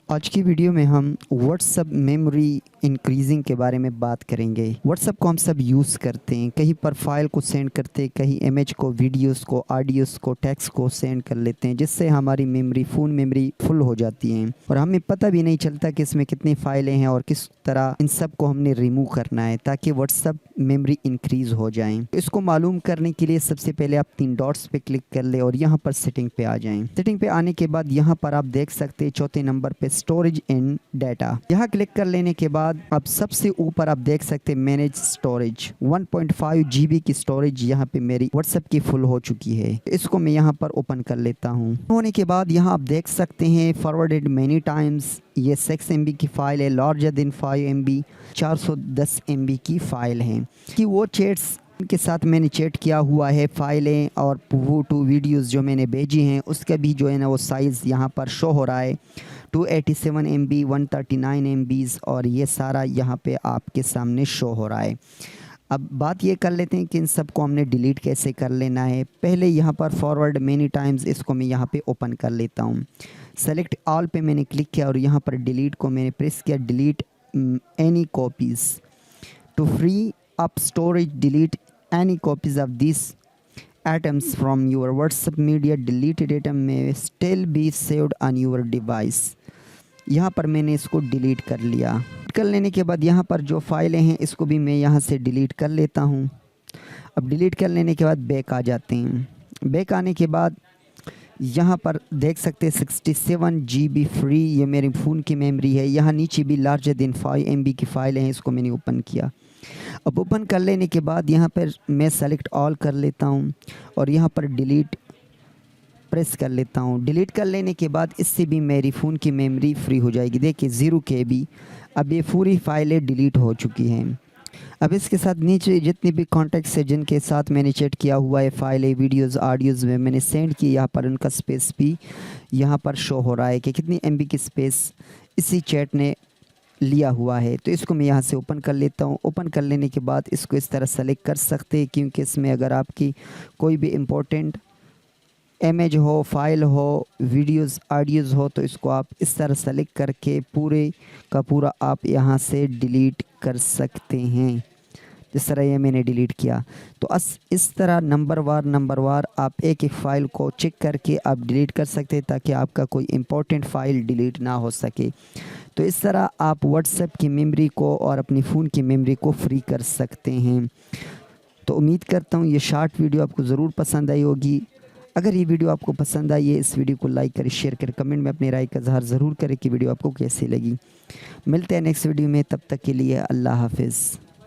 आज की वीडियो में हम व्हाट्सअप मेमोरी इंक्रीजिंग के बारे में बात करेंगे। व्हाट्सअप को हम सब यूज़ करते हैं, कहीं पर फाइल को सेंड करते हैं, कहीं इमेज को, वीडियोस को, ऑडियोस को, टेक्स्ट को सेंड कर लेते हैं, जिससे हमारी फ़ोन मेमोरी फुल हो जाती है और हमें पता भी नहीं चलता कि इसमें कितनी फाइलें हैं और किस तरह इन सब को हमने रिमूव करना है ताकि व्हाट्सअप मेमोरी इंक्रीज़ हो जाए। तो इसको मालूम करने के लिए सबसे पहले आप 3 डॉट्स पे क्लिक कर ले और यहाँ पर सेटिंग पे आ जाएं। सेटिंग पे आने के बाद यहाँ पर आप देख सकते हैं चौथे नंबर पे स्टोरेज एंड डाटा। यहाँ क्लिक कर लेने के बाद अब सबसे ऊपर आप देख सकते हैं मैनेज स्टोरेज। 1.5 GB की स्टोरेज यहाँ पे मेरी व्हाट्सएप की फुल हो चुकी है। इसको मैं यहाँ पर ओपन कर लेता हूँ। होने के बाद यहाँ आप देख सकते हैं फॉरवर्डेड मेनी टाइम्स, ये 6 MB की फ़ाइल है, लार्जर देन 5 MB 410 MB की फ़ाइल है कि वो चैट्स के साथ मैंने चैट किया हुआ है, फाइलें और फोटो वीडियोस जो मैंने भेजी हैं उसका भी जो है ना वो साइज़ यहाँ पर शो हो रहा है। 287 MB, 139 MB और ये सारा यहाँ पे आपके सामने शो हो रहा है। अब बात ये कर लेते हैं कि इन सब को हमने डिलीट कैसे कर लेना है। पहले यहाँ पर फॉरवर्ड मेनी टाइम्स, इसको मैं यहाँ पे ओपन कर लेता हूँ। सेलेक्ट ऑल पे मैंने क्लिक किया और यहाँ पर डिलीट को मैंने प्रेस किया। Delete any copies to free up storage, delete any copies of these items from your WhatsApp media. Deleted item may still be saved on your device. यहाँ पर मैंने इसको डिलीट कर लिया। कर लेने के बाद यहाँ पर जो फाइलें हैं इसको भी मैं यहाँ से डिलीट कर लेता हूँ। अब डिलीट कर लेने के बाद बैक आ जाते हैं। बैक आने के बाद यहाँ पर देख सकते हैं 67 GB फ्री ये मेरे फ़ोन की मेमोरी है। यहाँ नीचे भी लार्जर देन 5 MB की फ़ाइल हैं, इसको मैंने ओपन किया। अब ओपन कर लेने के बाद यहाँ पर मैं सेलेक्ट ऑल कर लेता हूँ और यहाँ पर डिलीट प्रेस कर लेता हूँ। डिलीट कर लेने के बाद इससे भी मेरी फ़ोन की मेमोरी फ्री हो जाएगी। देखिए 0 KB अब ये पूरी फाइलें डिलीट हो चुकी हैं। अब इसके साथ नीचे जितनी भी कॉन्टैक्ट्स है जिनके साथ मैंने चैट किया हुआ है, फाइलें, वीडियोस, ऑडियोज़ में मैंने सेंड की, यहाँ पर उनका स्पेस भी यहाँ पर शो हो रहा है कि कितनी MB की स्पेस इसी चैट ने लिया हुआ है। तो इसको मैं यहाँ से ओपन कर लेता हूँ। ओपन कर लेने के बाद इसको इस तरह सेलेक्ट कर सकते हैं, क्योंकि इसमें अगर आपकी कोई भी इम्पोर्टेंट इमेज हो, फाइल हो, वीडियोस, ऑडियोज़ हो तो इसको आप इस तरह सेलेक्ट करके पूरे का पूरा आप यहाँ से डिलीट कर सकते हैं। जिस तरह ये मैंने डिलीट किया तो इस तरह नंबर वार आप एक एक फ़ाइल को चेक करके आप डिलीट कर सकते हैं ताकि आपका कोई इम्पोर्टेंट फ़ाइल डिलीट ना हो सके। तो इस तरह आप व्हाट्सएप की मेमोरी को और अपनी फ़ोन की मेमोरी को फ्री कर सकते हैं। तो उम्मीद करता हूँ ये शॉर्ट वीडियो आपको ज़रूर पसंद आई होगी। अगर ये वीडियो आपको पसंद आई है, इस वीडियो को लाइक करें, शेयर करें, कमेंट में अपनी राय का इज़हार ज़रूर करें कि वीडियो आपको कैसी लगी। मिलते हैं नेक्स्ट वीडियो में, तब तक के लिए अल्लाह हाफिज़।